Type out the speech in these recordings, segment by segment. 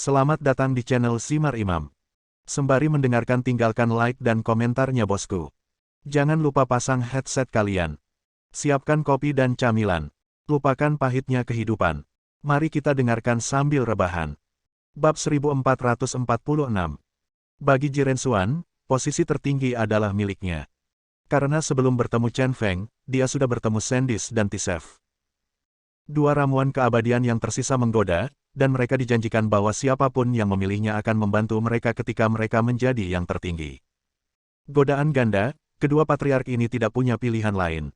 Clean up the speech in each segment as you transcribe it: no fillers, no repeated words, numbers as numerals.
Selamat datang di channel Simar Imam. Sembari mendengarkan tinggalkan like dan komentarnya bosku. Jangan lupa pasang headset kalian. Siapkan kopi dan camilan. Lupakan pahitnya kehidupan. Mari kita dengarkan sambil rebahan. Bab 1446. Bagi Jiren Xuan, posisi tertinggi adalah miliknya. Karena sebelum bertemu Chen Feng, dia sudah bertemu Sandis dan Tisef. Dua ramuan keabadian yang tersisa menggoda, dan mereka dijanjikan bahwa siapapun yang memilihnya akan membantu mereka ketika mereka menjadi yang tertinggi. Godaan ganda, kedua patriark ini tidak punya pilihan lain.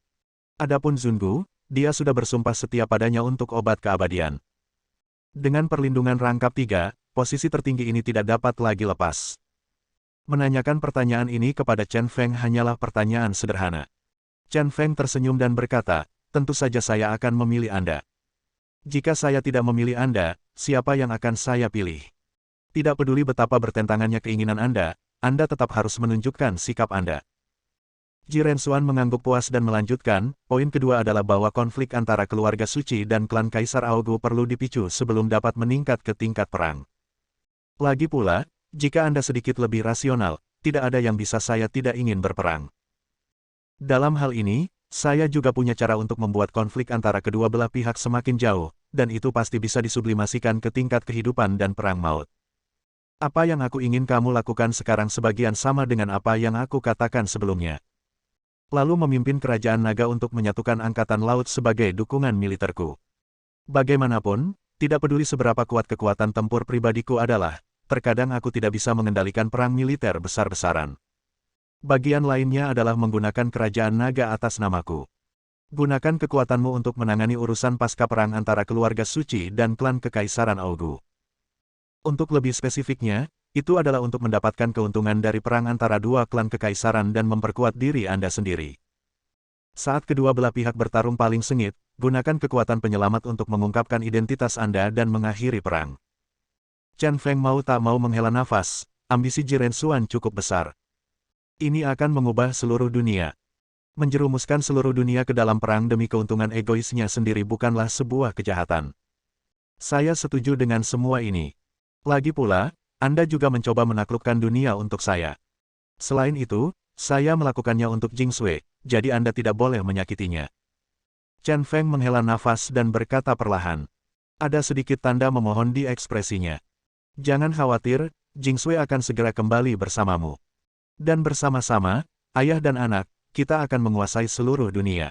Adapun Zungu, dia sudah bersumpah setia padanya untuk obat keabadian. Dengan perlindungan rangkap 3, posisi tertinggi ini tidak dapat lagi lepas. Menanyakan pertanyaan ini kepada Chen Feng hanyalah pertanyaan sederhana. Chen Feng tersenyum dan berkata, tentu saja saya akan memilih Anda. Jika saya tidak memilih Anda, siapa yang akan saya pilih? Tidak peduli betapa bertentangannya keinginan Anda tetap harus menunjukkan sikap Anda. Jiren Xuan mengangguk puas dan melanjutkan, poin kedua adalah bahwa konflik antara keluarga suci dan klan Kaisar Aogu perlu dipicu sebelum dapat meningkat ke tingkat perang. Lagi pula, jika Anda sedikit lebih rasional, tidak ada yang bisa saya tidak ingin berperang. Dalam hal ini, saya juga punya cara untuk membuat konflik antara kedua belah pihak semakin jauh, dan itu pasti bisa disublimasikan ke tingkat kehidupan dan perang maut. Apa yang aku ingin kamu lakukan sekarang sebagian sama dengan apa yang aku katakan sebelumnya. Lalu memimpin kerajaan naga untuk menyatukan angkatan laut sebagai dukungan militerku. Bagaimanapun, tidak peduli seberapa kuat kekuatan tempur pribadiku adalah, terkadang aku tidak bisa mengendalikan perang militer besar-besaran. Bagian lainnya adalah menggunakan kerajaan naga atas namaku. Gunakan kekuatanmu untuk menangani urusan pasca perang antara keluarga suci dan klan kekaisaran Aogu. Untuk lebih spesifiknya, itu adalah untuk mendapatkan keuntungan dari perang antara dua klan kekaisaran dan memperkuat diri Anda sendiri. Saat kedua belah pihak bertarung paling sengit, gunakan kekuatan penyelamat untuk mengungkapkan identitas Anda dan mengakhiri perang. Chen Feng mau tak mau menghela nafas, ambisi Jiren Xuan cukup besar. Ini akan mengubah seluruh dunia. Menjerumuskan seluruh dunia ke dalam perang demi keuntungan egoisnya sendiri bukanlah sebuah kejahatan. Saya setuju dengan semua ini. Lagi pula, Anda juga mencoba menaklukkan dunia untuk saya. Selain itu, saya melakukannya untuk Jing Sui, jadi Anda tidak boleh menyakitinya. Chen Feng menghela nafas dan berkata perlahan. Ada sedikit tanda memohon di ekspresinya. Jangan khawatir, Jing Sui akan segera kembali bersamamu. Dan bersama-sama, ayah dan anak, kita akan menguasai seluruh dunia.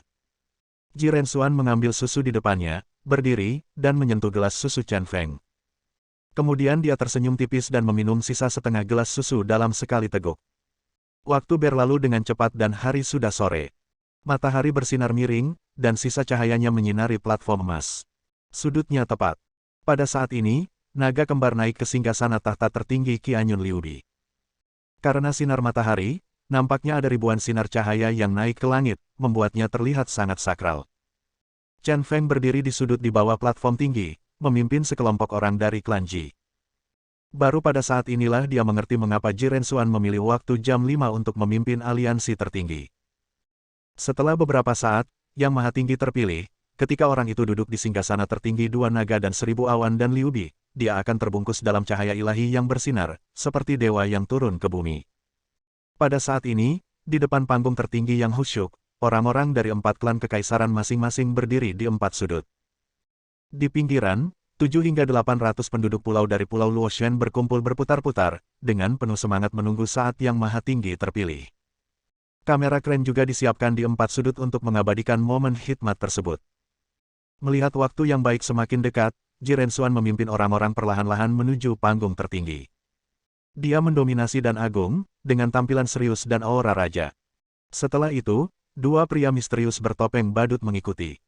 Jiren Xuan mengambil susu di depannya, berdiri, dan menyentuh gelas susu Chen Feng. Kemudian dia tersenyum tipis dan meminum sisa setengah gelas susu dalam sekali teguk. Waktu berlalu dengan cepat dan hari sudah sore. Matahari bersinar miring, dan sisa cahayanya menyinari platform emas. Sudutnya tepat. Pada saat ini, naga kembar naik ke singgasana tahta tertinggi Qianyun Liubi. Karena sinar matahari, nampaknya ada ribuan sinar cahaya yang naik ke langit, membuatnya terlihat sangat sakral. Chen Feng berdiri di sudut di bawah platform tinggi, memimpin sekelompok orang dari klan Ji. Baru pada saat inilah dia mengerti mengapa Jiren Xuan memilih waktu jam 5 untuk memimpin aliansi tertinggi. Setelah beberapa saat, Yang Maha Tinggi terpilih, ketika orang itu duduk di singgasana tertinggi dua naga dan 1000 awan dan Liubi, dia akan terbungkus dalam cahaya ilahi yang bersinar, seperti dewa yang turun ke bumi. Pada saat ini, di depan panggung tertinggi yang khusyuk, orang-orang dari 4 klan kekaisaran masing-masing berdiri di 4 sudut. Di pinggiran, 7 hingga 800 penduduk pulau dari Pulau Luoshen berkumpul berputar-putar, dengan penuh semangat menunggu saat Yang Maha Tinggi terpilih. Kamera keren juga disiapkan di 4 sudut untuk mengabadikan momen hikmat tersebut. Melihat waktu yang baik semakin dekat, Jiren Xuan memimpin orang-orang perlahan-lahan menuju panggung tertinggi. Dia mendominasi dan agung, dengan tampilan serius dan aura raja. Setelah itu, dua pria misterius bertopeng badut mengikuti.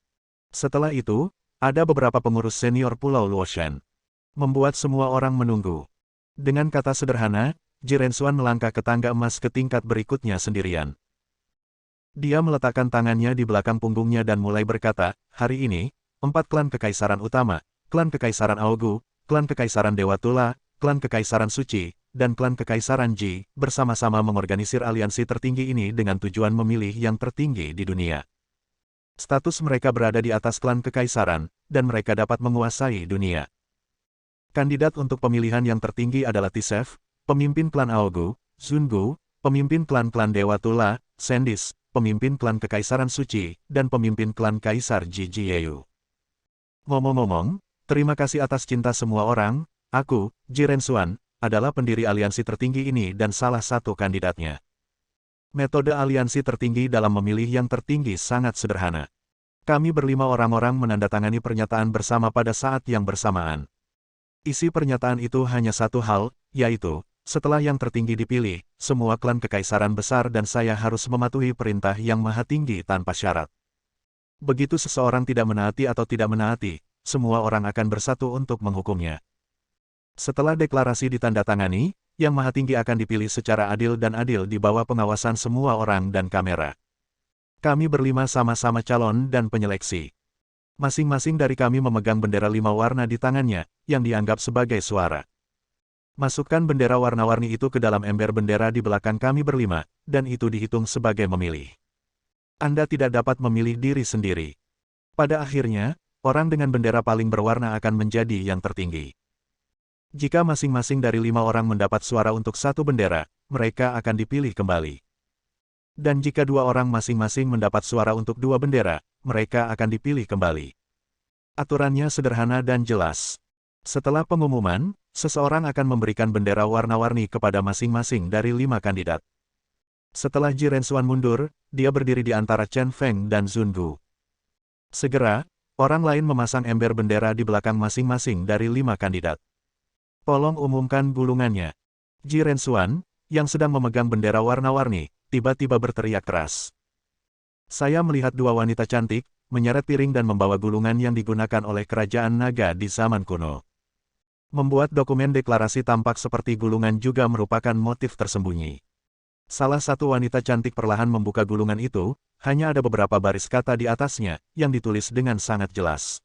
Setelah itu, ada beberapa pengurus senior Pulau Luoshen. Membuat semua orang menunggu. Dengan kata sederhana, Jiren Xuan melangkah ke tangga emas ke tingkat berikutnya sendirian. Dia meletakkan tangannya di belakang punggungnya dan mulai berkata, hari ini, 4 klan kekaisaran utama, klan kekaisaran Aogu, klan kekaisaran Dewa Tula, klan kekaisaran Suci, dan klan kekaisaran Ji, bersama-sama mengorganisir aliansi tertinggi ini dengan tujuan memilih yang tertinggi di dunia. Status mereka berada di atas klan kekaisaran, dan mereka dapat menguasai dunia. Kandidat untuk pemilihan yang tertinggi adalah Tisef, pemimpin klan Aogu, Zungu, pemimpin klan-klan Dewa Tula, Sendis, pemimpin klan Kekaisaran Suci, dan pemimpin klan Kaisar Jijiyeyu. Ngomong-ngomong, terima kasih atas cinta semua orang, aku, Jirensuan, adalah pendiri aliansi tertinggi ini dan salah satu kandidatnya. Metode aliansi tertinggi dalam memilih yang tertinggi sangat sederhana. Kami berlima orang-orang menandatangani pernyataan bersama pada saat yang bersamaan. Isi pernyataan itu hanya satu hal, yaitu, setelah yang tertinggi dipilih, semua klan kekaisaran besar dan saya harus mematuhi perintah yang maha tinggi tanpa syarat. Begitu seseorang tidak menaati atau tidak menaati, semua orang akan bersatu untuk menghukumnya. Setelah deklarasi ditandatangani, yang maha tinggi akan dipilih secara adil dan adil di bawah pengawasan semua orang dan kamera. Kami berlima sama-sama calon dan penyeleksi. Masing-masing dari kami memegang bendera 5 warna di tangannya, yang dianggap sebagai suara. Masukkan bendera warna-warni itu ke dalam ember bendera di belakang kami berlima, dan itu dihitung sebagai memilih. Anda tidak dapat memilih diri sendiri. Pada akhirnya, orang dengan bendera paling berwarna akan menjadi yang tertinggi. Jika masing-masing dari 5 orang mendapat suara untuk satu bendera, mereka akan dipilih kembali. Dan jika 2 orang masing-masing mendapat suara untuk 2 bendera, mereka akan dipilih kembali. Aturannya sederhana dan jelas. Setelah pengumuman, seseorang akan memberikan bendera warna-warni kepada masing-masing dari 5 kandidat. Setelah Jirensuan mundur, dia berdiri di antara Chen Feng dan Zungu. Segera, orang lain memasang ember bendera di belakang masing-masing dari 5 kandidat. Tolong umumkan gulungannya. Jirensuan, yang sedang memegang bendera warna-warni, tiba-tiba berteriak keras. Saya melihat 2 wanita cantik, menyeret piring dan membawa gulungan yang digunakan oleh kerajaan naga di zaman kuno. Membuat dokumen deklarasi tampak seperti gulungan juga merupakan motif tersembunyi. Salah satu wanita cantik perlahan membuka gulungan itu, hanya ada beberapa baris kata di atasnya, yang ditulis dengan sangat jelas.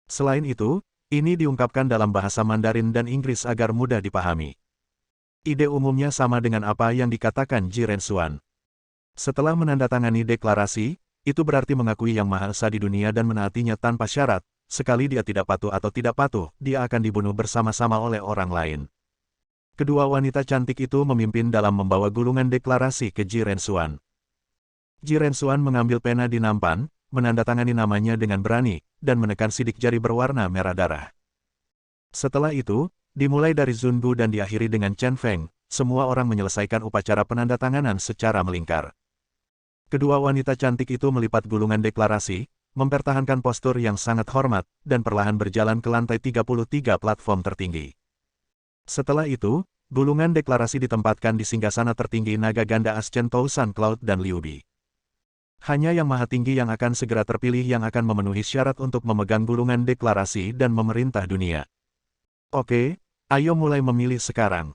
Selain itu, ini diungkapkan dalam bahasa Mandarin dan Inggris agar mudah dipahami. Ide umumnya sama dengan apa yang dikatakan Jirensuan. Setelah menandatangani deklarasi, itu berarti mengakui Yang Maha Esa di dunia dan menaatinya tanpa syarat. Sekali dia tidak patuh atau tidak patuh, dia akan dibunuh bersama-sama oleh orang lain. Kedua wanita cantik itu memimpin dalam membawa gulungan deklarasi ke Jirensuan. Jirensuan mengambil pena di nampan, menandatangani namanya dengan berani, dan menekan sidik jari berwarna merah darah. Setelah itu, dimulai dari Zungu dan diakhiri dengan Chen Feng, semua orang menyelesaikan upacara penandatanganan secara melingkar. Kedua wanita cantik itu melipat gulungan deklarasi, mempertahankan postur yang sangat hormat, dan perlahan berjalan ke lantai 33 platform tertinggi. Setelah itu, gulungan deklarasi ditempatkan di singgasana tertinggi naga ganda Ascen Tousan Cloud dan Liu Bi. Hanya Yang Maha Tinggi yang akan segera terpilih yang akan memenuhi syarat untuk memegang gulungan deklarasi dan memerintah dunia. Oke, ayo mulai memilih sekarang.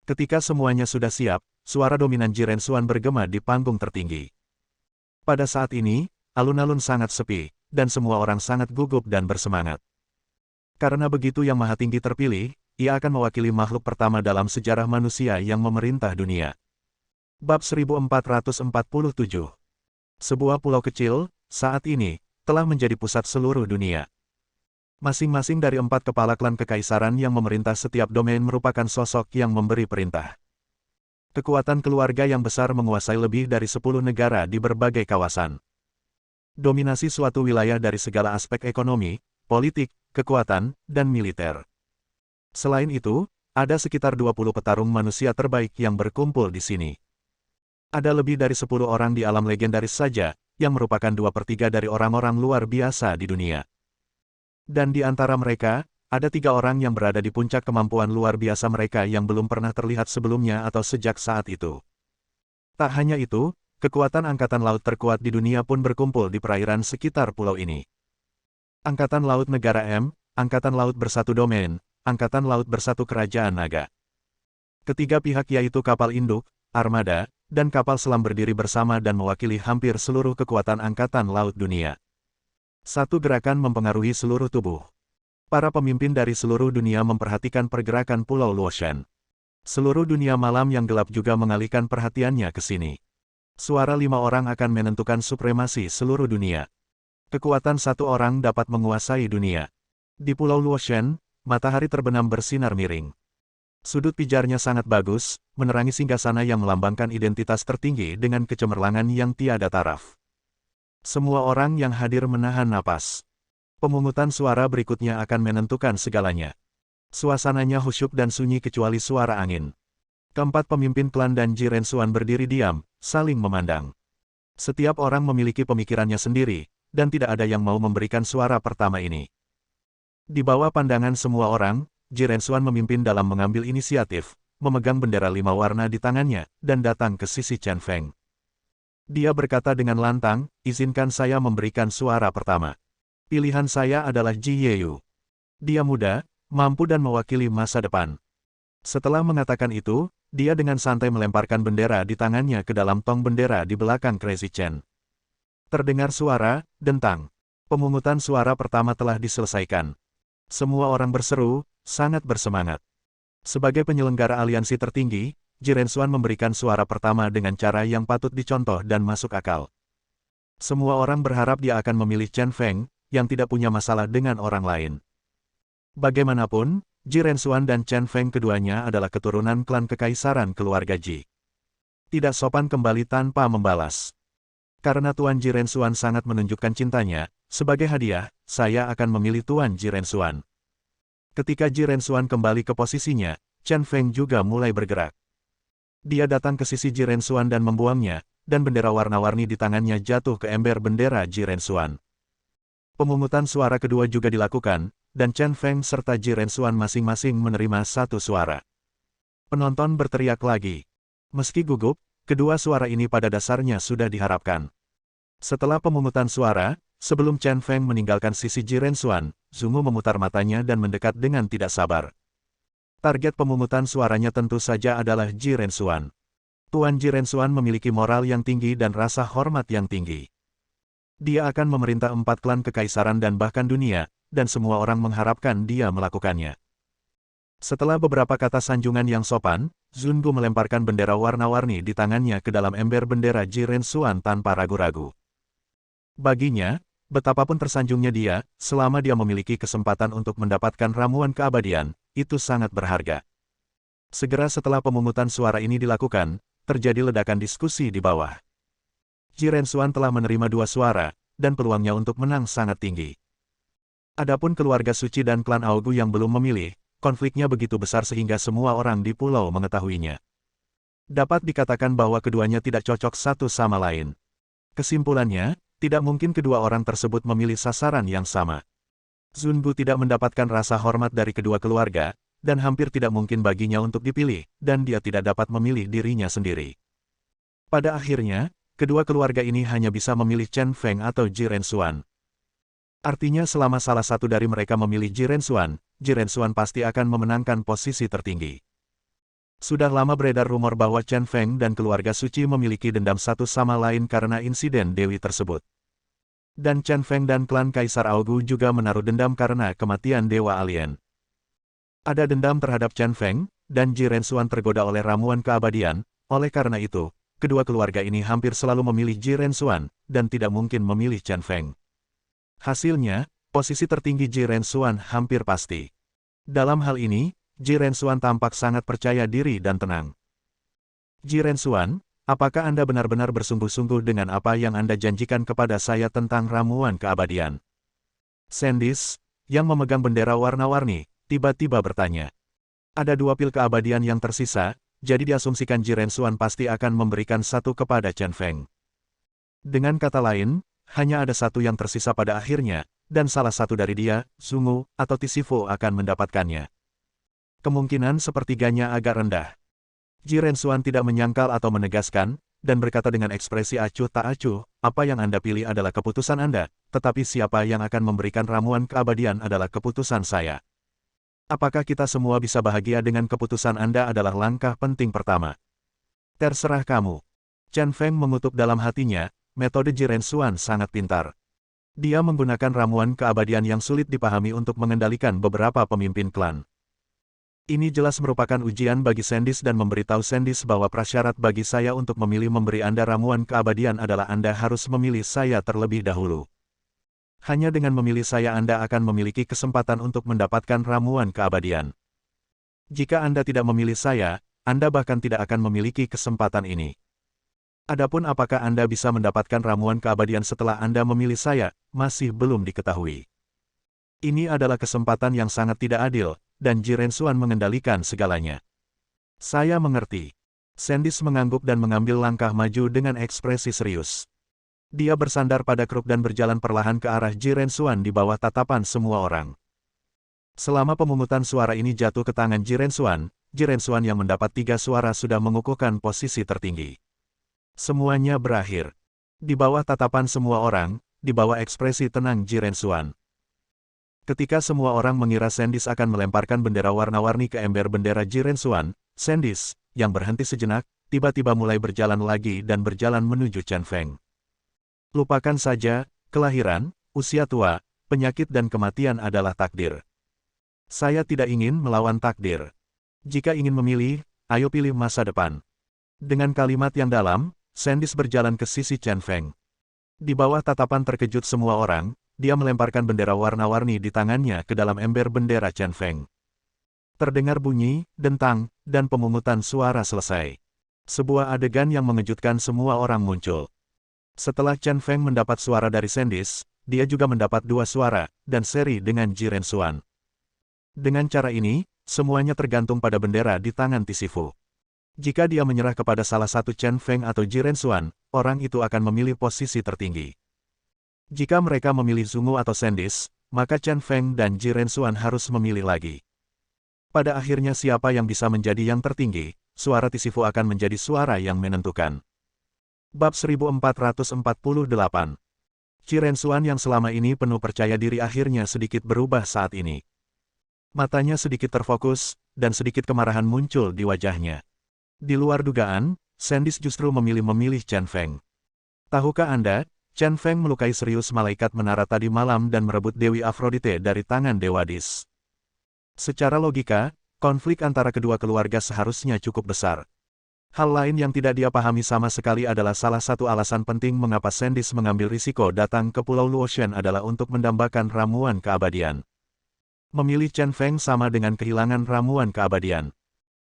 Ketika semuanya sudah siap, suara dominan Jirensuan bergema di panggung tertinggi. Pada saat ini, alun-alun sangat sepi, dan semua orang sangat gugup dan bersemangat. Karena begitu Yang Maha Tinggi terpilih, ia akan mewakili makhluk pertama dalam sejarah manusia yang memerintah dunia. Bab 1447. Sebuah pulau kecil, saat ini, telah menjadi pusat seluruh dunia. Masing-masing dari 4 kepala klan kekaisaran yang memerintah setiap domain merupakan sosok yang memberi perintah. Kekuatan keluarga yang besar menguasai lebih dari 10 negara di berbagai kawasan. Dominasi suatu wilayah dari segala aspek ekonomi, politik, kekuatan, dan militer. Selain itu, ada sekitar 20 petarung manusia terbaik yang berkumpul di sini. Ada lebih dari 10 orang di alam legendaris saja, yang merupakan 2/3 dari orang-orang luar biasa di dunia. Dan di antara mereka, ada 3 orang yang berada di puncak kemampuan luar biasa mereka yang belum pernah terlihat sebelumnya atau sejak saat itu. Tak hanya itu, kekuatan angkatan laut terkuat di dunia pun berkumpul di perairan sekitar pulau ini. Angkatan Laut Negara M, Angkatan Laut Bersatu Domain, Angkatan Laut Bersatu Kerajaan Naga. Ketiga pihak yaitu kapal induk, armada, dan kapal selam berdiri bersama dan mewakili hampir seluruh kekuatan angkatan laut dunia. Satu gerakan mempengaruhi seluruh tubuh. Para pemimpin dari seluruh dunia memperhatikan pergerakan Pulau Luoshan. Seluruh dunia malam yang gelap juga mengalihkan perhatiannya ke sini. Suara 5 orang akan menentukan supremasi seluruh dunia. Kekuatan 1 orang dapat menguasai dunia. Di Pulau Luoshan, matahari terbenam bersinar miring. Sudut pijarnya sangat bagus, menerangi singgasana yang melambangkan identitas tertinggi dengan kecemerlangan yang tiada taraf. Semua orang yang hadir menahan napas. Pemungutan suara berikutnya akan menentukan segalanya. Suasananya khusyuk dan sunyi kecuali suara angin. Keempat pemimpin klan dan Ji Rensuan berdiri diam, saling memandang. Setiap orang memiliki pemikirannya sendiri, dan tidak ada yang mau memberikan suara pertama ini. Di bawah pandangan semua orang, Ji Rensuan memimpin dalam mengambil inisiatif, memegang bendera 5 warna di tangannya, dan datang ke sisi Chen Feng. Dia berkata dengan lantang, izinkan saya memberikan suara pertama. Pilihan saya adalah Ji Yeyu. Dia muda, mampu dan mewakili masa depan. Setelah mengatakan itu, dia dengan santai melemparkan bendera di tangannya ke dalam tong bendera di belakang Crazy Chen. Terdengar suara, dentang. Pemungutan suara pertama telah diselesaikan. Semua orang berseru, sangat bersemangat. Sebagai penyelenggara aliansi tertinggi, Ji Rensuan memberikan suara pertama dengan cara yang patut dicontoh dan masuk akal. Semua orang berharap dia akan memilih Chen Feng, yang tidak punya masalah dengan orang lain. Bagaimanapun, Ji Rensuan dan Chen Feng keduanya adalah keturunan klan kekaisaran keluarga Ji. Tidak sopan kembali tanpa membalas. Karena Tuan Ji Rensuan sangat menunjukkan cintanya, sebagai hadiah, saya akan memilih Tuan Ji Rensuan. Ketika Ji Rensuan kembali ke posisinya, Chen Feng juga mulai bergerak. Dia datang ke sisi Ji Rensuan dan membuangnya, dan bendera warna-warni di tangannya jatuh ke ember bendera Ji Rensuan. Pemungutan suara kedua juga dilakukan, dan Chen Feng serta Ji Rensuan masing-masing menerima satu suara. Penonton berteriak lagi. Meski gugup, kedua suara ini pada dasarnya sudah diharapkan. Setelah pemungutan suara, sebelum Chen Feng meninggalkan sisi Ji Rensuan, Zungu memutar matanya dan mendekat dengan tidak sabar. Target pemungutan suaranya tentu saja adalah Ji Rensuan. Tuan Ji Rensuan memiliki moral yang tinggi dan rasa hormat yang tinggi. Dia akan memerintah 4 klan kekaisaran dan bahkan dunia, dan semua orang mengharapkan dia melakukannya. Setelah beberapa kata sanjungan yang sopan, Zungu melemparkan bendera warna-warni di tangannya ke dalam ember bendera Ji Rensuan tanpa ragu-ragu. Baginya, betapapun tersanjungnya dia, selama dia memiliki kesempatan untuk mendapatkan ramuan keabadian, itu sangat berharga. Segera setelah pemungutan suara ini dilakukan, terjadi ledakan diskusi di bawah. Ji Rensuan telah menerima 2 suara, dan peluangnya untuk menang sangat tinggi. Adapun keluarga suci dan klan Aogu yang belum memilih, konfliknya begitu besar sehingga semua orang di pulau mengetahuinya. Dapat dikatakan bahwa keduanya tidak cocok satu sama lain. Kesimpulannya, tidak mungkin kedua orang tersebut memilih sasaran yang sama. Zungu tidak mendapatkan rasa hormat dari kedua keluarga, dan hampir tidak mungkin baginya untuk dipilih, dan dia tidak dapat memilih dirinya sendiri. Pada akhirnya, kedua keluarga ini hanya bisa memilih Chen Feng atau Ji Rensuan. Artinya selama salah satu dari mereka memilih Ji Rensuan pasti akan memenangkan posisi tertinggi. Sudah lama beredar rumor bahwa Chen Feng dan keluarga suci memiliki dendam satu sama lain karena insiden Dewi tersebut. Dan Chen Feng dan klan Kaisar Aogu juga menaruh dendam karena kematian Dewa Alien. Ada dendam terhadap Chen Feng, dan Ji Rensuan tergoda oleh ramuan keabadian, oleh karena itu, kedua keluarga ini hampir selalu memilih Ji Rensuan, dan tidak mungkin memilih Chen Feng. Hasilnya, posisi tertinggi Ji Rensuan hampir pasti. Dalam hal ini, Ji Rensuan tampak sangat percaya diri dan tenang. Ji Rensuan, apakah Anda benar-benar bersungguh-sungguh dengan apa yang Anda janjikan kepada saya tentang ramuan keabadian? Sandis, yang memegang bendera warna-warni, tiba-tiba bertanya. Ada 2 pil keabadian yang tersisa, jadi diasumsikan Ji Rensuan pasti akan memberikan satu kepada Chen Feng. Dengan kata lain, hanya ada satu yang tersisa pada akhirnya, dan salah satu dari dia, Zungu, atau Tisifu akan mendapatkannya. Kemungkinan sepertiganya agak rendah. Ji Rensuan tidak menyangkal atau menegaskan, dan berkata dengan ekspresi acuh tak acuh, apa yang Anda pilih adalah keputusan Anda, tetapi siapa yang akan memberikan ramuan keabadian adalah keputusan saya. Apakah kita semua bisa bahagia dengan keputusan Anda adalah langkah penting pertama. Terserah kamu. Chen Feng mengutuk dalam hatinya, metode Ji Rensuan sangat pintar. Dia menggunakan ramuan keabadian yang sulit dipahami untuk mengendalikan beberapa pemimpin klan. Ini jelas merupakan ujian bagi Sandis dan memberitahu Sandis bahwa prasyarat bagi saya untuk memilih memberi Anda ramuan keabadian adalah Anda harus memilih saya terlebih dahulu. Hanya dengan memilih saya Anda akan memiliki kesempatan untuk mendapatkan ramuan keabadian. Jika Anda tidak memilih saya, Anda bahkan tidak akan memiliki kesempatan ini. Adapun apakah Anda bisa mendapatkan ramuan keabadian setelah Anda memilih saya, masih belum diketahui. Ini adalah kesempatan yang sangat tidak adil, dan Jirensuan mengendalikan segalanya. Saya mengerti. Sandis mengangguk dan mengambil langkah maju dengan ekspresi serius. Dia bersandar pada kruk dan berjalan perlahan ke arah Jirensuan di bawah tatapan semua orang. Selama pemungutan suara ini jatuh ke tangan Jirensuan yang mendapat 3 suara sudah mengukuhkan posisi tertinggi. Semuanya berakhir. Di bawah tatapan semua orang, di bawah ekspresi tenang Jirensuan. Ketika semua orang mengira Sandis akan melemparkan bendera warna-warni ke ember bendera Jirensuan, Sandis, yang berhenti sejenak, tiba-tiba mulai berjalan lagi dan berjalan menuju Chen Feng. Lupakan saja, kelahiran, usia tua, penyakit dan kematian adalah takdir. Saya tidak ingin melawan takdir. Jika ingin memilih, ayo pilih masa depan. Dengan kalimat yang dalam, Sandis berjalan ke sisi Chen Feng. Di bawah tatapan terkejut semua orang, dia melemparkan bendera warna-warni di tangannya ke dalam ember bendera Chen Feng. Terdengar bunyi, dentang, dan pemungutan suara selesai. Sebuah adegan yang mengejutkan semua orang muncul. Setelah Chen Feng mendapat suara dari Sandis, dia juga mendapat 2 suara, dan seri dengan Jirensuan. Dengan cara ini, semuanya tergantung pada bendera di tangan Tisifu. Jika dia menyerah kepada salah satu Chen Feng atau Jirensuan, orang itu akan memilih posisi tertinggi. Jika mereka memilih Zungu atau Sandis, maka Chen Feng dan Jirensuan harus memilih lagi. Pada akhirnya siapa yang bisa menjadi yang tertinggi, suara Tisifu akan menjadi suara yang menentukan. Bab 1448. Jirensuan yang selama ini penuh percaya diri akhirnya sedikit berubah saat ini. Matanya sedikit terfokus, dan sedikit kemarahan muncul di wajahnya. Di luar dugaan, Sandis justru memilih Chen Feng. Tahukah Anda, Chen Feng melukai serius malaikat menara tadi malam dan merebut Dewi Aphrodite dari tangan Dewa Dis. Secara logika, konflik antara kedua keluarga seharusnya cukup besar. Hal lain yang tidak dia pahami sama sekali adalah salah satu alasan penting mengapa Sandis mengambil risiko datang ke Pulau Luotian adalah untuk mendambakan ramuan keabadian. Memilih Chen Feng sama dengan kehilangan ramuan keabadian.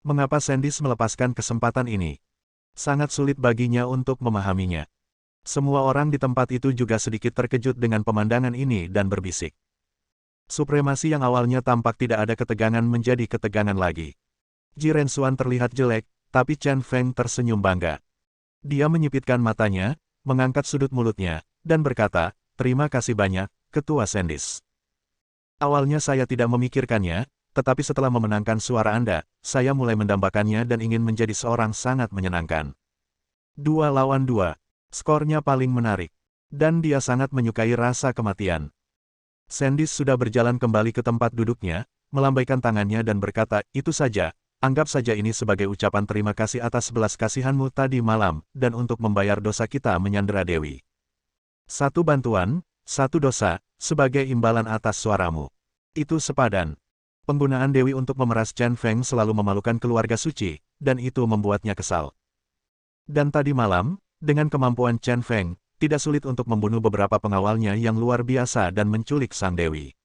Mengapa Sandis melepaskan kesempatan ini? Sangat sulit baginya untuk memahaminya. Semua orang di tempat itu juga sedikit terkejut dengan pemandangan ini dan berbisik. Supremasi yang awalnya tampak tidak ada ketegangan menjadi ketegangan lagi. Jirensuan terlihat jelek, tapi Chen Feng tersenyum bangga. Dia menyipitkan matanya, mengangkat sudut mulutnya, dan berkata, "Terima kasih banyak, Ketua Sandis. Awalnya saya tidak memikirkannya, tetapi setelah memenangkan suara Anda, saya mulai mendambakannya dan ingin menjadi seorang sangat menyenangkan. 2 lawan 2. Skornya paling menarik. Dan dia sangat menyukai rasa kematian." Sandis sudah berjalan kembali ke tempat duduknya, melambaikan tangannya dan berkata, "Itu saja, anggap saja ini sebagai ucapan terima kasih atas belas kasihanmu tadi malam, dan untuk membayar dosa kita menyandera Dewi. 1 bantuan, 1 dosa, sebagai imbalan atas suaramu. Itu sepadan." Penggunaan Dewi untuk memeras Chen Feng selalu memalukan keluarga suci, dan itu membuatnya kesal. Dan tadi malam, dengan kemampuan Chen Feng, tidak sulit untuk membunuh beberapa pengawalnya yang luar biasa dan menculik sang Dewi.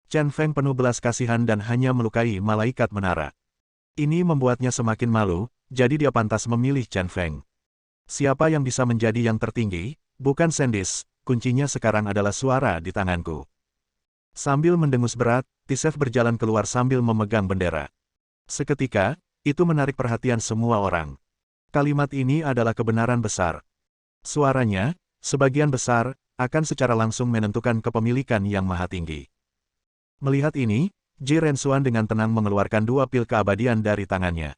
Chen Feng penuh belas kasihan dan hanya melukai malaikat menara. Ini membuatnya semakin malu, jadi dia pantas memilih Chen Feng. Siapa yang bisa menjadi yang tertinggi? Bukan Sandis, kuncinya sekarang adalah suara di tanganku. Sambil mendengus berat, Tisef berjalan keluar sambil memegang bendera. Seketika, itu menarik perhatian semua orang. Kalimat ini adalah kebenaran besar. Suaranya, sebagian besar, akan secara langsung menentukan kepemilikan yang maha tinggi. Melihat ini, Jirensuan dengan tenang mengeluarkan 2 pil keabadian dari tangannya.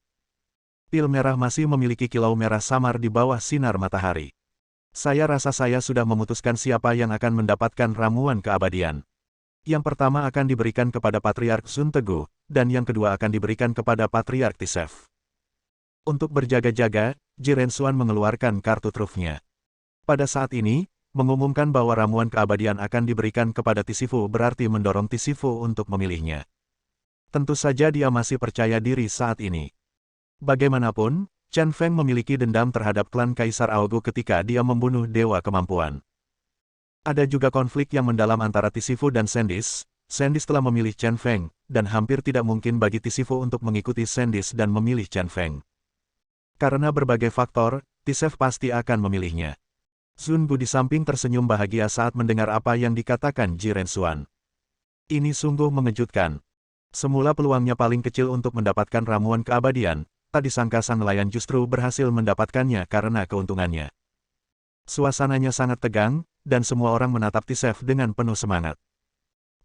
Pil merah masih memiliki kilau merah samar di bawah sinar matahari. Saya rasa saya sudah memutuskan siapa yang akan mendapatkan ramuan keabadian. Yang pertama akan diberikan kepada Patriark Sun Teguh, dan yang kedua akan diberikan kepada Patriark Tisef. Untuk berjaga-jaga, Jirensuan mengeluarkan kartu trufnya. Pada saat ini, mengumumkan bahwa ramuan keabadian akan diberikan kepada Tisifu berarti mendorong Tisifu untuk memilihnya. Tentu saja dia masih percaya diri saat ini. Bagaimanapun, Chen Feng memiliki dendam terhadap klan Kaisar Aogu ketika dia membunuh Dewa Kemampuan. Ada juga konflik yang mendalam antara Tisifu dan Sandis. Sandis telah memilih Chen Feng, dan hampir tidak mungkin bagi Tisifu untuk mengikuti Sandis dan memilih Chen Feng. Karena berbagai faktor, Tisef pasti akan memilihnya. Zun Bu di samping tersenyum bahagia saat mendengar apa yang dikatakan Ji Rensuan. Ini sungguh mengejutkan. Semula peluangnya paling kecil untuk mendapatkan ramuan keabadian, tak disangka sang nelayan justru berhasil mendapatkannya karena keuntungannya. Suasananya sangat tegang, dan semua orang menatap Tisef dengan penuh semangat.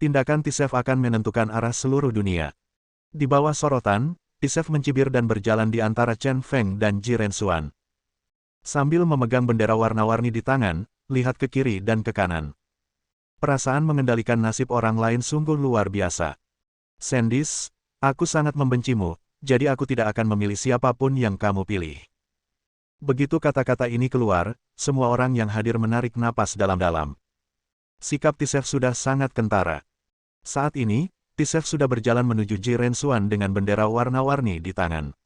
Tindakan Tisef akan menentukan arah seluruh dunia. Di bawah sorotan, Tisef mencibir dan berjalan di antara Chen Feng dan Ji Rensuan. Sambil memegang bendera warna-warni di tangan, lihat ke kiri dan ke kanan. Perasaan mengendalikan nasib orang lain sungguh luar biasa. Sandis, aku sangat membencimu, jadi aku tidak akan memilih siapapun yang kamu pilih. Begitu kata-kata ini keluar, semua orang yang hadir menarik napas dalam-dalam. Sikap Tisef sudah sangat kentara. Saat ini, Tisef sudah berjalan menuju Ji Rensuan dengan bendera warna-warni di tangan.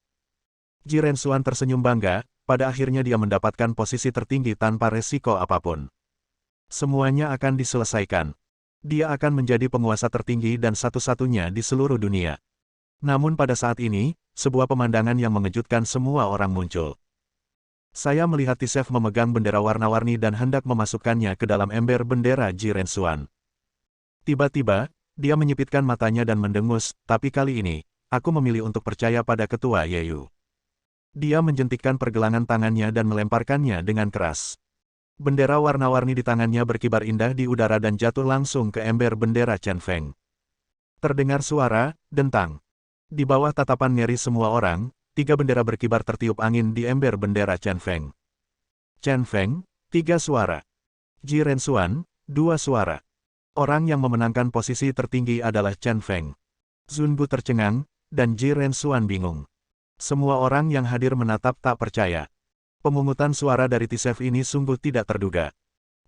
Ji Rensuan tersenyum bangga, pada akhirnya dia mendapatkan posisi tertinggi tanpa resiko apapun. Semuanya akan diselesaikan. Dia akan menjadi penguasa tertinggi dan satu-satunya di seluruh dunia. Namun pada saat ini, sebuah pemandangan yang mengejutkan semua orang muncul. Saya melihat Tisef memegang bendera warna-warni dan hendak memasukkannya ke dalam ember bendera Ji Rensuan. Tiba-tiba, dia menyipitkan matanya dan mendengus, tapi kali ini, aku memilih untuk percaya pada Ketua Yeyu. Dia menjentikkan pergelangan tangannya dan melemparkannya dengan keras. Bendera warna-warni di tangannya berkibar indah di udara dan jatuh langsung ke ember bendera Chen Feng. Terdengar suara, dentang. Di bawah tatapan ngeri semua orang, 3 bendera berkibar tertiup angin di ember bendera Chen Feng. Chen Feng, 3 suara. Ji Rensuan, 2 suara. Orang yang memenangkan posisi tertinggi adalah Chen Feng. Zun Bu tercengang, dan Ji Rensuan bingung. Semua orang yang hadir menatap tak percaya. Pemungutan suara dari Tisef ini sungguh tidak terduga.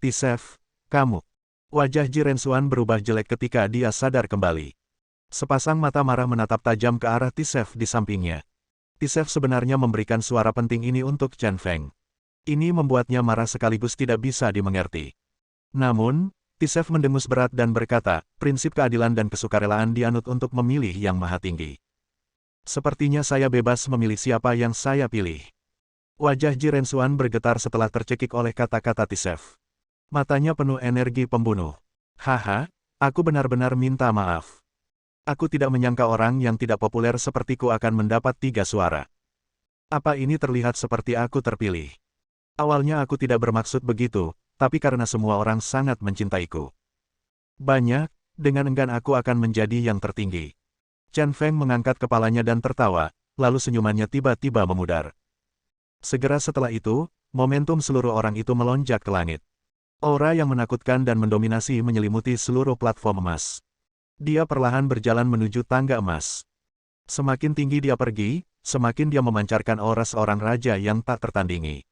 Tisef, kamu. Wajah Ji Rensuan berubah jelek ketika dia sadar kembali. Sepasang mata marah menatap tajam ke arah Tisef di sampingnya. Tisef sebenarnya memberikan suara penting ini untuk Chen Feng. Ini membuatnya marah sekaligus tidak bisa dimengerti. Namun, Tisef mendengus berat dan berkata, prinsip keadilan dan kesukarelaan dianut untuk memilih yang maha tinggi. Sepertinya saya bebas memilih siapa yang saya pilih. Wajah Ji Rensuan bergetar setelah tercekik oleh kata-kata Tisef. Matanya penuh energi pembunuh. Haha, aku benar-benar minta maaf. Aku tidak menyangka orang yang tidak populer sepertiku akan mendapat 3 suara. Apa ini terlihat seperti aku terpilih? Awalnya aku tidak bermaksud begitu, tapi karena semua orang sangat mencintaiku. Banyak, dengan enggan aku akan menjadi yang tertinggi. Chen Feng mengangkat kepalanya dan tertawa, lalu senyumannya tiba-tiba memudar. Segera setelah itu, momentum seluruh orang itu melonjak ke langit. Aura yang menakutkan dan mendominasi menyelimuti seluruh platform emas. Dia perlahan berjalan menuju tangga emas. Semakin tinggi dia pergi, semakin dia memancarkan aura seorang raja yang tak tertandingi.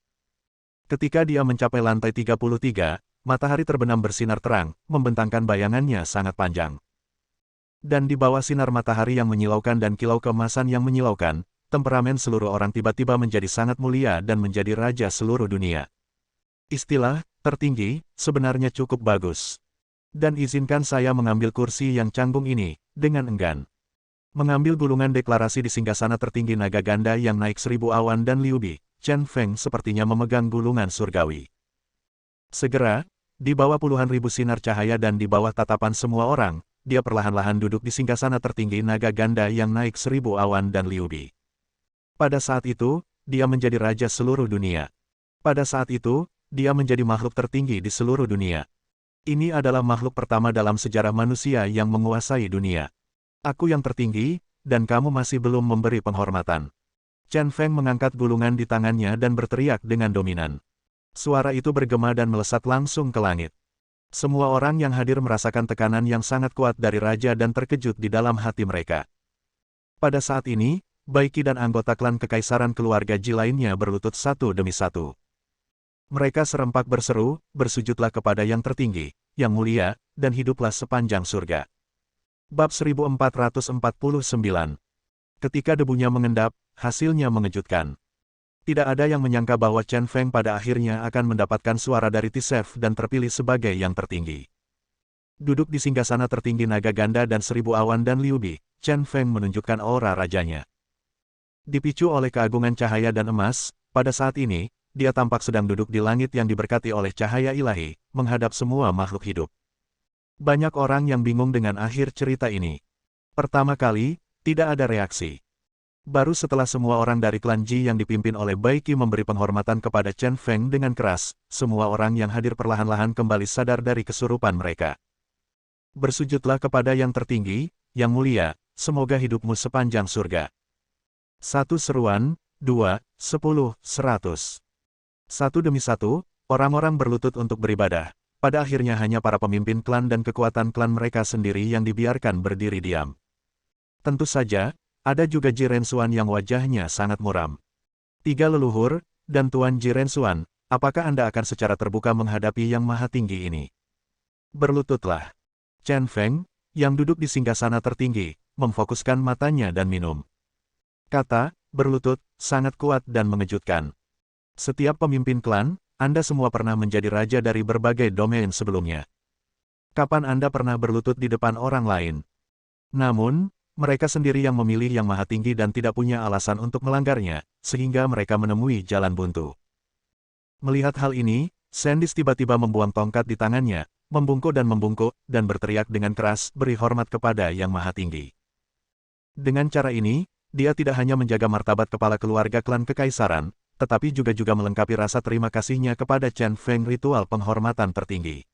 Ketika dia mencapai lantai 33, matahari terbenam bersinar terang, membentangkan bayangannya sangat panjang. Dan di bawah sinar matahari yang menyilaukan dan kilau keemasan yang menyilaukan, temperamen seluruh orang tiba-tiba menjadi sangat mulia dan menjadi raja seluruh dunia. Istilah, tertinggi, sebenarnya cukup bagus. Dan izinkan saya mengambil kursi yang canggung ini, dengan enggan. Mengambil gulungan deklarasi di singgasana tertinggi naga ganda yang naik 1000 awan dan Liu Bi, Chen Feng sepertinya memegang gulungan surgawi. Segera, di bawah puluhan ribu sinar cahaya dan di bawah tatapan semua orang, dia perlahan-lahan duduk di singgasana tertinggi naga ganda yang naik 1000 awan dan Liu Bi. Pada saat itu, dia menjadi raja seluruh dunia. Pada saat itu, dia menjadi makhluk tertinggi di seluruh dunia. Ini adalah makhluk pertama dalam sejarah manusia yang menguasai dunia. Aku yang tertinggi, dan kamu masih belum memberi penghormatan. Chen Feng mengangkat gulungan di tangannya dan berteriak dengan dominan. Suara itu bergema dan melesat langsung ke langit. Semua orang yang hadir merasakan tekanan yang sangat kuat dari raja dan terkejut di dalam hati mereka. Pada saat ini, Baiki dan anggota klan kekaisaran keluarga Ji lainnya berlutut satu demi satu. Mereka serempak berseru, bersujudlah kepada yang tertinggi, yang mulia, dan hiduplah sepanjang surga. Bab 1449. Ketika debunya mengendap, hasilnya mengejutkan. Tidak ada yang menyangka bahwa Chen Feng pada akhirnya akan mendapatkan suara dari Tisef dan terpilih sebagai yang tertinggi. Duduk di singgasana tertinggi naga ganda dan 1000 awan dan Liu Bi, Chen Feng menunjukkan aura rajanya. Dipicu oleh keagungan cahaya dan emas, pada saat ini, dia tampak sedang duduk di langit yang diberkati oleh cahaya ilahi, menghadap semua makhluk hidup. Banyak orang yang bingung dengan akhir cerita ini. Pertama kali, tidak ada reaksi. Baru setelah semua orang dari klan Ji yang dipimpin oleh Bai Qi memberi penghormatan kepada Chen Feng dengan keras, semua orang yang hadir perlahan-lahan kembali sadar dari kesurupan mereka. Bersujudlah kepada yang tertinggi, yang mulia, semoga hidupmu sepanjang surga. 1 seruan, 2, 10, 100. Satu demi satu, orang-orang berlutut untuk beribadah. Pada akhirnya hanya para pemimpin klan dan kekuatan klan mereka sendiri yang dibiarkan berdiri diam. Tentu saja, ada juga Ji Rensuan yang wajahnya sangat muram. 3 leluhur, dan Tuan Ji Rensuan, apakah Anda akan secara terbuka menghadapi yang maha tinggi ini? Berlututlah. Chen Feng, yang duduk di singgasana tertinggi, memfokuskan matanya dan minum. Kata, berlutut, sangat kuat dan mengejutkan. Setiap pemimpin klan, Anda semua pernah menjadi raja dari berbagai domain sebelumnya. Kapan Anda pernah berlutut di depan orang lain? Namun, mereka sendiri yang memilih yang maha tinggi dan tidak punya alasan untuk melanggarnya, sehingga mereka menemui jalan buntu. Melihat hal ini, Sandis tiba-tiba membuang tongkat di tangannya, membungkuk dan berteriak dengan keras, beri hormat kepada Yang Maha Tinggi. Dengan cara ini, dia tidak hanya menjaga martabat kepala keluarga klan kekaisaran, tetapi juga melengkapi rasa terima kasihnya kepada Chen Feng ritual penghormatan tertinggi.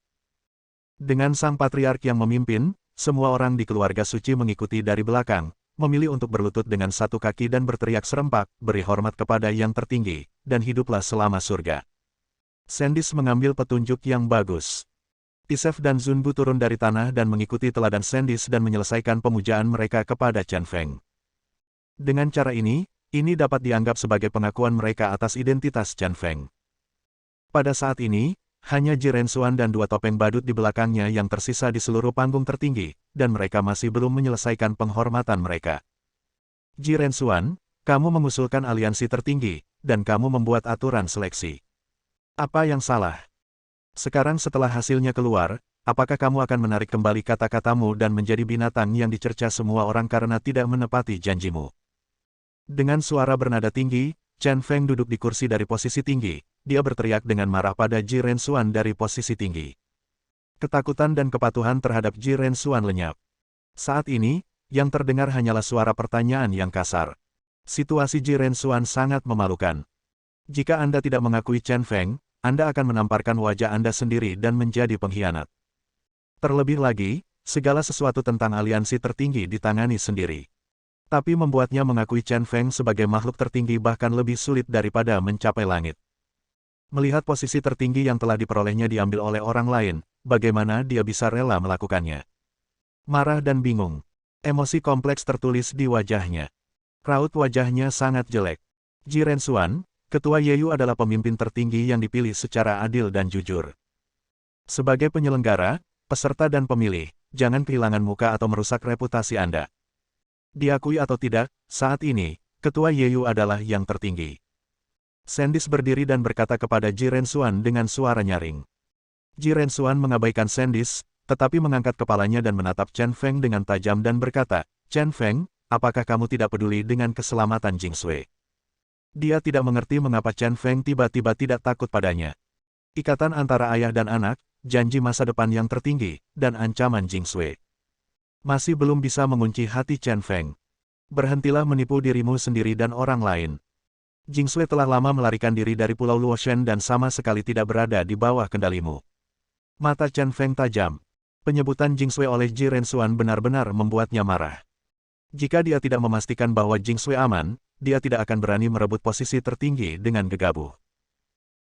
Dengan sang patriark yang memimpin, semua orang di keluarga suci mengikuti dari belakang, memilih untuk berlutut dengan satu kaki dan berteriak serempak, beri hormat kepada yang tertinggi, dan hiduplah selama surga. Sandis mengambil petunjuk yang bagus. Tisef dan Zunbu turun dari tanah dan mengikuti teladan Sandis dan menyelesaikan pemujaan mereka kepada Chen Feng. Dengan cara ini dapat dianggap sebagai pengakuan mereka atas identitas Chen Feng. Pada saat ini, hanya Ji Rensuan dan 2 topeng badut di belakangnya yang tersisa di seluruh panggung tertinggi, dan mereka masih belum menyelesaikan penghormatan mereka. Ji Rensuan, kamu mengusulkan aliansi tertinggi, dan kamu membuat aturan seleksi. Apa yang salah? Sekarang setelah hasilnya keluar, apakah kamu akan menarik kembali kata-katamu dan menjadi binatang yang dicerca semua orang karena tidak menepati janjimu? Dengan suara bernada tinggi, Chen Feng duduk di kursi dari posisi tinggi, dia berteriak dengan marah pada Ji Rensuan dari posisi tinggi. Ketakutan dan kepatuhan terhadap Ji Rensuan lenyap. Saat ini, yang terdengar hanyalah suara pertanyaan yang kasar. Situasi Ji Rensuan sangat memalukan. Jika Anda tidak mengakui Chen Feng, Anda akan menamparkan wajah Anda sendiri dan menjadi pengkhianat. Terlebih lagi, segala sesuatu tentang aliansi tertinggi ditangani sendiri. Tapi membuatnya mengakui Chen Feng sebagai makhluk tertinggi bahkan lebih sulit daripada mencapai langit. Melihat posisi tertinggi yang telah diperolehnya diambil oleh orang lain, bagaimana dia bisa rela melakukannya? Marah dan bingung. Emosi kompleks tertulis di wajahnya. Raut wajahnya sangat jelek. Ji Rensuan, Ketua Yeyu adalah pemimpin tertinggi yang dipilih secara adil dan jujur. Sebagai penyelenggara, peserta dan pemilih, jangan kehilangan muka atau merusak reputasi Anda. Diakui atau tidak, saat ini, Ketua Yeyu adalah yang tertinggi. Sandis berdiri dan berkata kepada Ji Rensuan dengan suara nyaring. Ji Rensuan mengabaikan Sandis, tetapi mengangkat kepalanya dan menatap Chen Feng dengan tajam dan berkata, Chen Feng, apakah kamu tidak peduli dengan keselamatan Jing Sui? Dia tidak mengerti mengapa Chen Feng tiba-tiba tidak takut padanya. Ikatan antara ayah dan anak, janji masa depan yang tertinggi, dan ancaman Jing Sui. Masih belum bisa mengunci hati Chen Feng. Berhentilah menipu dirimu sendiri dan orang lain. Jing Sui telah lama melarikan diri dari Pulau Luoshen dan sama sekali tidak berada di bawah kendalimu. Mata Chen Feng tajam. Penyebutan Jing Sui oleh Ji Rensuan benar-benar membuatnya marah. Jika dia tidak memastikan bahwa Jing Sui aman, dia tidak akan berani merebut posisi tertinggi dengan gegabah.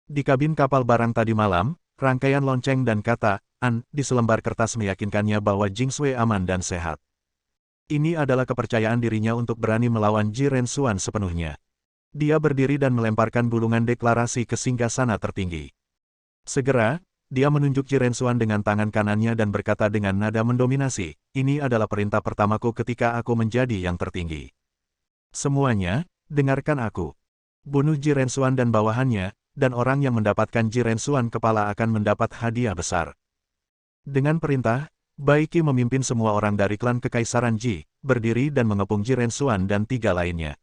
Di kabin kapal barang tadi malam, rangkaian lonceng dan kata, di selembar kertas meyakinkannya bahwa Jing Sui aman dan sehat. Ini adalah kepercayaan dirinya untuk berani melawan Ji Rensuan sepenuhnya. Dia berdiri dan melemparkan bulungan deklarasi ke singgasana tertinggi. Segera, dia menunjuk Ji Rensuan dengan tangan kanannya dan berkata dengan nada mendominasi, ini adalah perintah pertamaku ketika aku menjadi yang tertinggi. Semuanya, dengarkan aku. Bunuh Jiren Xuan dan bawahannya, dan orang yang mendapatkan Jiren Xuan kepala akan mendapat hadiah besar. Dengan perintah, Bai Qi memimpin semua orang dari klan Kekaisaran Ji, berdiri dan mengepung Jiren Xuan dan 3 lainnya.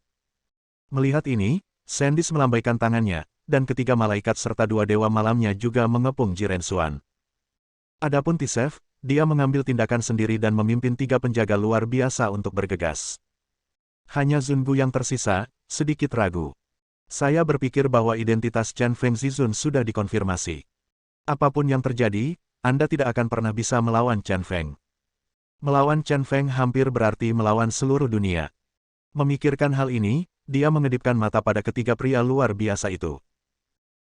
Melihat ini, Sandis melambaikan tangannya, dan ketiga malaikat serta 2 dewa malamnya juga mengepung Jiren Xuan. Adapun Tisef, dia mengambil tindakan sendiri dan memimpin 3 penjaga luar biasa untuk bergegas. Hanya Zungu yang tersisa, sedikit ragu. Saya berpikir bahwa identitas Chen Feng Zizun sudah dikonfirmasi. Apapun yang terjadi, Anda tidak akan pernah bisa melawan Chen Feng. Melawan Chen Feng hampir berarti melawan seluruh dunia. Memikirkan hal ini, dia mengedipkan mata pada ketiga pria luar biasa itu.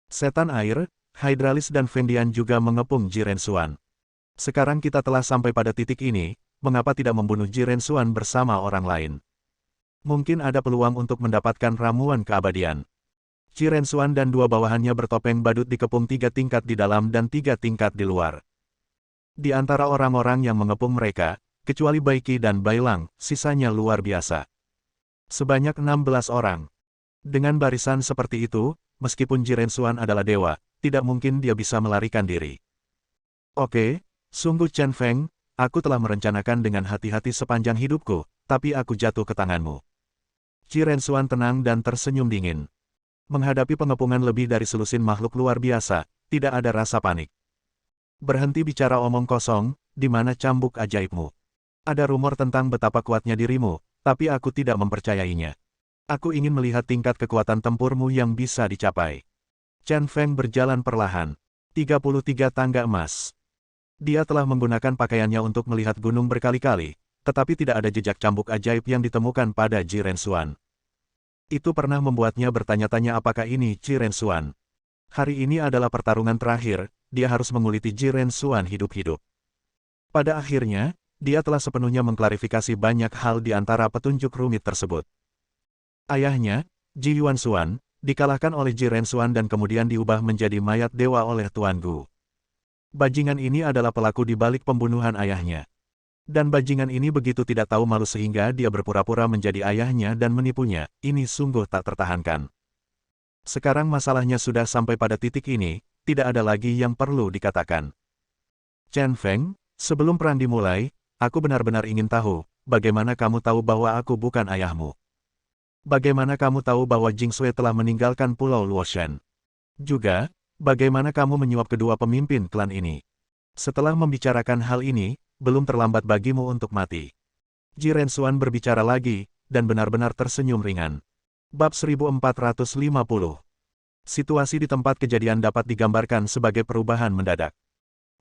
Setan air, Hydralis dan Fendian juga mengepung Jiren Xuan. Sekarang kita telah sampai pada titik ini, mengapa tidak membunuh Jiren Xuan bersama orang lain? Mungkin ada peluang untuk mendapatkan ramuan keabadian. Jiren Xuan dan 2 bawahannya bertopeng badut dikepung 3 tingkat di dalam dan 3 tingkat di luar. Di antara orang-orang yang mengepung mereka, kecuali Bai Qi dan Bai Lang, sisanya luar biasa. Sebanyak 16 orang. Dengan barisan seperti itu, meskipun Jiren Xuan adalah dewa, tidak mungkin dia bisa melarikan diri. Oke, sungguh Chen Feng, aku telah merencanakan dengan hati-hati sepanjang hidupku, tapi aku jatuh ke tanganmu. Jiren Xuan tenang dan tersenyum dingin. Menghadapi pengepungan lebih dari selusin makhluk luar biasa, tidak ada rasa panik. Berhenti bicara omong kosong, di mana cambuk ajaibmu? Ada rumor tentang betapa kuatnya dirimu, tapi aku tidak mempercayainya. Aku ingin melihat tingkat kekuatan tempurmu yang bisa dicapai. Chen Feng berjalan perlahan. 33 tangga emas. Dia telah menggunakan pakaiannya untuk melihat gunung berkali-kali, tetapi tidak ada jejak cambuk ajaib yang ditemukan pada Jiren Xuan. Itu pernah membuatnya bertanya-tanya apakah ini Jiren Xuan. Hari ini adalah pertarungan terakhir, dia harus menguliti Jiren Xuan hidup-hidup. Pada akhirnya, dia telah sepenuhnya mengklarifikasi banyak hal di antara petunjuk rumit tersebut. Ayahnya, Ji Yuan Xuan, dikalahkan oleh Jiren Xuan dan kemudian diubah menjadi mayat dewa oleh Tuan Gu. Bajingan ini adalah pelaku di balik pembunuhan ayahnya. Dan bajingan ini begitu tidak tahu malu sehingga dia berpura-pura menjadi ayahnya dan menipunya, ini sungguh tak tertahankan. Sekarang masalahnya sudah sampai pada titik ini, tidak ada lagi yang perlu dikatakan. Chen Feng, sebelum perang dimulai, aku benar-benar ingin tahu, bagaimana kamu tahu bahwa aku bukan ayahmu? Bagaimana kamu tahu bahwa Jing Sui telah meninggalkan Pulau Luoshan? Juga, bagaimana kamu menyuap kedua pemimpin klan ini? Setelah membicarakan hal ini, belum terlambat bagimu untuk mati. Jiren Xuan berbicara lagi, dan benar-benar tersenyum ringan. Bab 1450. Situasi di tempat kejadian dapat digambarkan sebagai perubahan mendadak.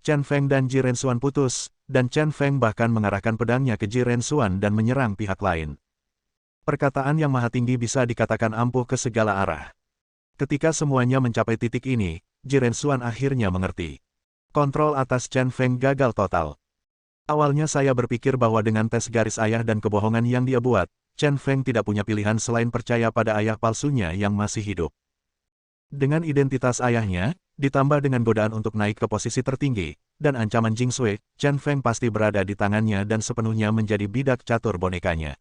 Chen Feng dan Jiren Xuan putus, dan Chen Feng bahkan mengarahkan pedangnya ke Jiren Xuan dan menyerang pihak lain. Perkataan yang maha tinggi bisa dikatakan ampuh ke segala arah. Ketika semuanya mencapai titik ini, Jiren Xuan akhirnya mengerti. Kontrol atas Chen Feng gagal total. Awalnya saya berpikir bahwa dengan tes garis ayah dan kebohongan yang dia buat, Chen Feng tidak punya pilihan selain percaya pada ayah palsunya yang masih hidup. Dengan identitas ayahnya, ditambah dengan godaan untuk naik ke posisi tertinggi, dan ancaman Jing Sui, Chen Feng pasti berada di tangannya dan sepenuhnya menjadi bidak catur bonekanya.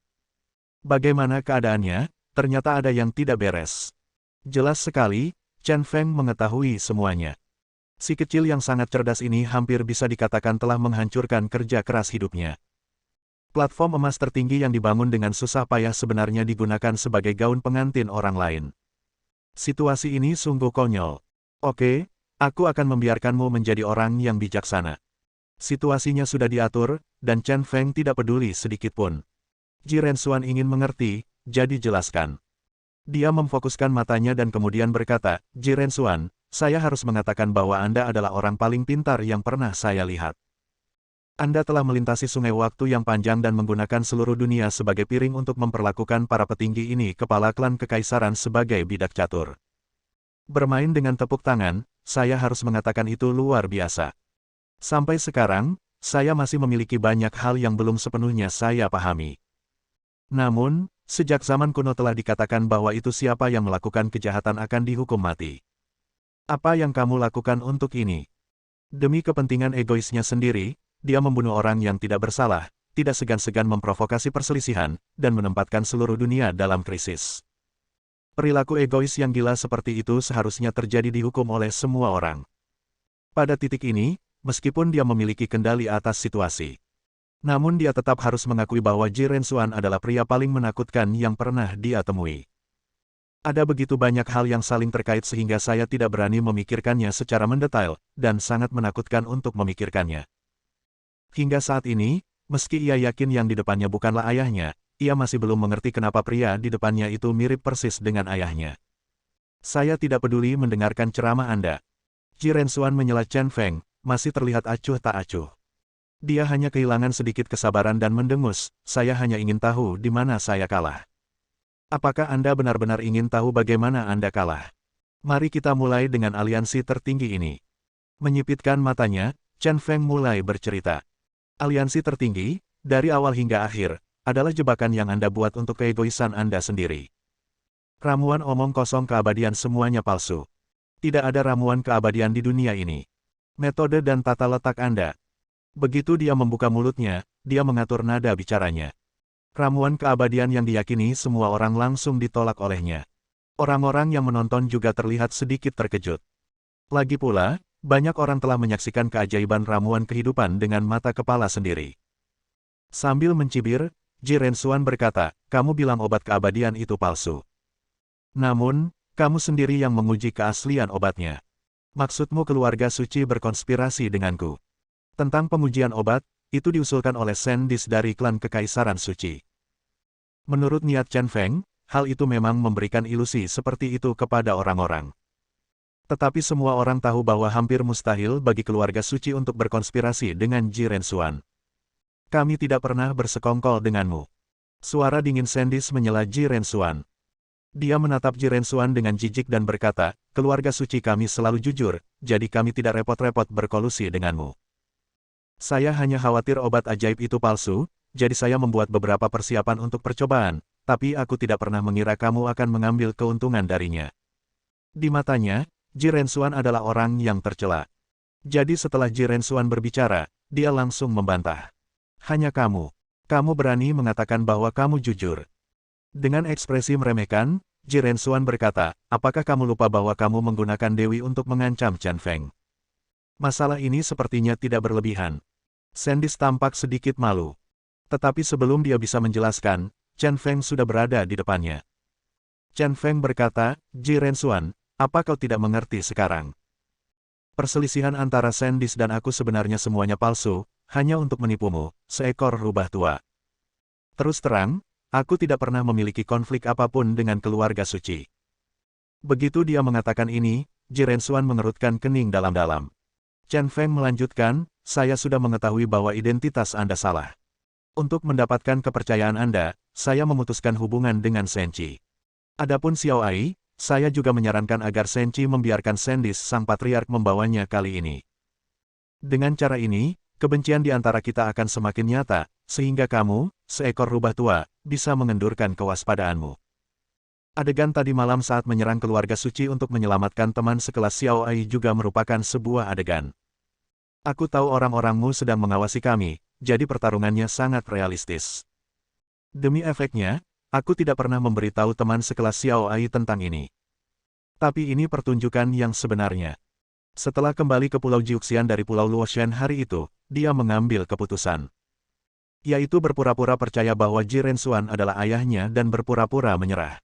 Bagaimana keadaannya? Ternyata ada yang tidak beres. Jelas sekali, Chen Feng mengetahui semuanya. Si kecil yang sangat cerdas ini hampir bisa dikatakan telah menghancurkan kerja keras hidupnya. Platform emas tertinggi yang dibangun dengan susah payah sebenarnya digunakan sebagai gaun pengantin orang lain. Situasi ini sungguh konyol. Oke, aku akan membiarkanmu menjadi orang yang bijaksana. Situasinya sudah diatur, dan Chen Feng tidak peduli sedikitpun. Jiren Xuan ingin mengerti, jadi jelaskan. Dia memfokuskan matanya dan kemudian berkata, Jiren Xuan, saya harus mengatakan bahwa Anda adalah orang paling pintar yang pernah saya lihat. Anda telah melintasi sungai waktu yang panjang dan menggunakan seluruh dunia sebagai piring untuk memperlakukan para petinggi ini kepala klan kekaisaran sebagai bidak catur. Bermain dengan tepuk tangan, saya harus mengatakan itu luar biasa. Sampai sekarang, saya masih memiliki banyak hal yang belum sepenuhnya saya pahami. Namun, sejak zaman kuno telah dikatakan bahwa itu siapa yang melakukan kejahatan akan dihukum mati. Apa yang kamu lakukan untuk ini? Demi kepentingan egoisnya sendiri, dia membunuh orang yang tidak bersalah, tidak segan-segan memprovokasi perselisihan, dan menempatkan seluruh dunia dalam krisis. Perilaku egois yang gila seperti itu seharusnya terjadi dihukum oleh semua orang. Pada titik ini, meskipun dia memiliki kendali atas situasi, namun dia tetap harus mengakui bahwa Ji Rensuan adalah pria paling menakutkan yang pernah dia temui. Ada begitu banyak hal yang saling terkait sehingga saya tidak berani memikirkannya secara mendetail, dan sangat menakutkan untuk memikirkannya. Hingga saat ini, meski ia yakin yang di depannya bukanlah ayahnya, ia masih belum mengerti kenapa pria di depannya itu mirip persis dengan ayahnya. Saya tidak peduli mendengarkan ceramah Anda. Ji Rensuan menyela Chen Feng, masih terlihat acuh tak acuh. Dia hanya kehilangan sedikit kesabaran dan mendengus, saya hanya ingin tahu di mana saya kalah. Apakah Anda benar-benar ingin tahu bagaimana Anda kalah? Mari kita mulai dengan aliansi tertinggi ini. Menyipitkan matanya, Chen Feng mulai bercerita. Aliansi tertinggi, dari awal hingga akhir, adalah jebakan yang Anda buat untuk keegoisan Anda sendiri. Ramuan omong kosong keabadian semuanya palsu. Tidak ada ramuan keabadian di dunia ini. Metode dan tata letak Anda. Begitu dia membuka mulutnya, dia mengatur nada bicaranya. Ramuan keabadian yang diyakini semua orang langsung ditolak olehnya. Orang-orang yang menonton juga terlihat sedikit terkejut. Lagi pula, banyak orang telah menyaksikan keajaiban ramuan kehidupan dengan mata kepala sendiri. Sambil mencibir, Ji Rensuan berkata, kamu bilang obat keabadian itu palsu. Namun, kamu sendiri yang menguji keaslian obatnya. Maksudmu keluarga suci berkonspirasi denganku. Tentang pengujian obat, itu diusulkan oleh Sendis dari klan Kekaisaran Suci. Menurut niat Chen Feng, hal itu memang memberikan ilusi seperti itu kepada orang-orang. Tetapi semua orang tahu bahwa hampir mustahil bagi keluarga suci untuk berkonspirasi dengan Ji Rensuan. Kami tidak pernah bersekongkol denganmu. Suara dingin Sendis menyela Ji Rensuan. Dia menatap Ji Rensuan dengan jijik dan berkata, keluarga suci kami selalu jujur, jadi kami tidak repot-repot berkolusi denganmu. Saya hanya khawatir obat ajaib itu palsu, jadi saya membuat beberapa persiapan untuk percobaan, tapi aku tidak pernah mengira kamu akan mengambil keuntungan darinya. Di matanya, Ji Rensuan adalah orang yang tercela. Jadi setelah Ji Rensuan berbicara, dia langsung membantah. Hanya kamu berani mengatakan bahwa kamu jujur. Dengan ekspresi meremehkan, Ji Rensuan berkata, apakah kamu lupa bahwa kamu menggunakan Dewi untuk mengancam Chen Feng? Masalah ini sepertinya tidak berlebihan. Sendis tampak sedikit malu. Tetapi sebelum dia bisa menjelaskan, Chen Feng sudah berada di depannya. Chen Feng berkata, Ji Rensuan, apa kau tidak mengerti sekarang? Perselisihan antara Sendis dan aku sebenarnya semuanya palsu, hanya untuk menipumu, seekor rubah tua. Terus terang, aku tidak pernah memiliki konflik apapun dengan keluarga suci. Begitu dia mengatakan ini, Ji Rensuan mengerutkan kening dalam-dalam. Chen Feng melanjutkan, saya sudah mengetahui bahwa identitas Anda salah. Untuk mendapatkan kepercayaan Anda, saya memutuskan hubungan dengan Senchi. Adapun Xiao Ai, saya juga menyarankan agar Senchi membiarkan Sendis sang patriark membawanya kali ini. Dengan cara ini, kebencian di antara kita akan semakin nyata, sehingga kamu, seekor rubah tua, bisa mengendurkan kewaspadaanmu. Adegan tadi malam saat menyerang keluarga suci untuk menyelamatkan teman sekelas Xiao Ai juga merupakan sebuah adegan. Aku tahu orang-orangmu sedang mengawasi kami, jadi pertarungannya sangat realistis. Demi efeknya, aku tidak pernah memberitahu teman sekelas Xiao Ai tentang ini. Tapi ini pertunjukan yang sebenarnya. Setelah kembali ke Pulau Jiuxian dari Pulau Luoshan hari itu, dia mengambil keputusan. Yaitu berpura-pura percaya bahwa Ji Rensuan adalah ayahnya dan berpura-pura menyerah.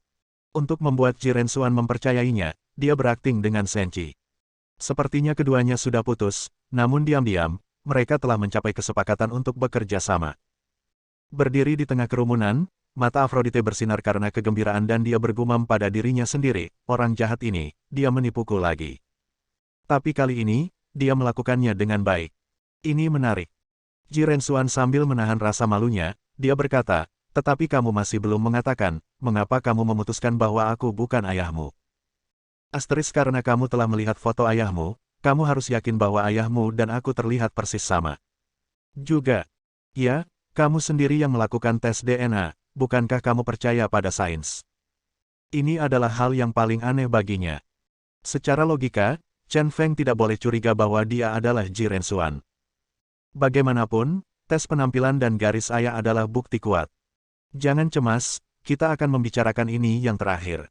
Untuk membuat Ji Rensuan mempercayainya, dia berakting dengan Senchi. Sepertinya keduanya sudah putus, namun diam-diam, mereka telah mencapai kesepakatan untuk bekerja sama. Berdiri di tengah kerumunan, mata Aphrodite bersinar karena kegembiraan dan dia bergumam pada dirinya sendiri, orang jahat ini, dia menipuku lagi. Tapi kali ini, dia melakukannya dengan baik. Ini menarik. Ji Rensuan sambil menahan rasa malunya, dia berkata, tetapi kamu masih belum mengatakan, mengapa kamu memutuskan bahwa aku bukan ayahmu. Karena kamu telah melihat foto ayahmu, kamu harus yakin bahwa ayahmu dan aku terlihat persis sama. Juga, ya, kamu sendiri yang melakukan tes DNA, bukankah kamu percaya pada sains? Ini adalah hal yang paling aneh baginya. Secara logika, Chen Feng tidak boleh curiga bahwa dia adalah Ji Rensuan. Bagaimanapun, tes penampilan dan garis ayah adalah bukti kuat. Jangan cemas, kita akan membicarakan ini yang terakhir.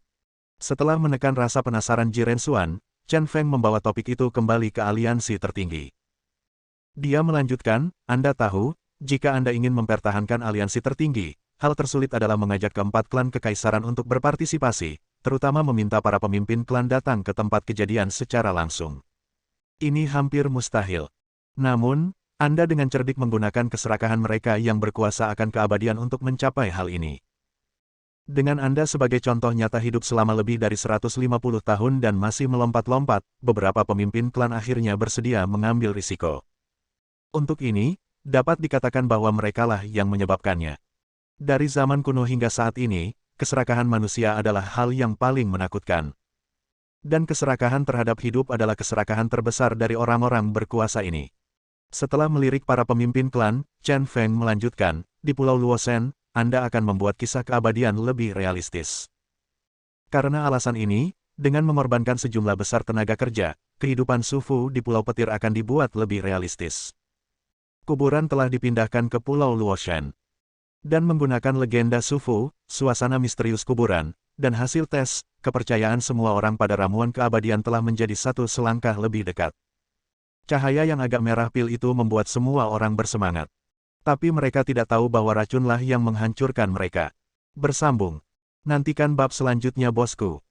Setelah menekan rasa penasaran Jiren Xuan, Chen Feng membawa topik itu kembali ke aliansi tertinggi. Dia melanjutkan, Anda tahu, jika Anda ingin mempertahankan aliansi tertinggi, hal tersulit adalah mengajak keempat klan kekaisaran untuk berpartisipasi, terutama meminta para pemimpin klan datang ke tempat kejadian secara langsung. Ini hampir mustahil. Namun, Anda dengan cerdik menggunakan keserakahan mereka yang berkuasa akan keabadian untuk mencapai hal ini. Dengan Anda sebagai contoh nyata hidup selama lebih dari 150 tahun dan masih melompat-lompat, beberapa pemimpin klan akhirnya bersedia mengambil risiko. Untuk ini, dapat dikatakan bahwa merekalah yang menyebabkannya. Dari zaman kuno hingga saat ini, keserakahan manusia adalah hal yang paling menakutkan. Dan keserakahan terhadap hidup adalah keserakahan terbesar dari orang-orang berkuasa ini. Setelah melirik para pemimpin klan, Chen Feng melanjutkan, di Pulau Luosen, Anda akan membuat kisah keabadian lebih realistis. Karena alasan ini, dengan mengorbankan sejumlah besar tenaga kerja, kehidupan Sufu di Pulau Petir akan dibuat lebih realistis. Kuburan telah dipindahkan ke Pulau Luosen. Dan menggunakan legenda Sufu, suasana misterius kuburan, dan hasil tes, kepercayaan semua orang pada ramuan keabadian telah menjadi satu selangkah lebih dekat. Cahaya yang agak merah pil itu membuat semua orang bersemangat. Tapi mereka tidak tahu bahwa racunlah yang menghancurkan mereka. Bersambung. Nantikan bab selanjutnya bosku.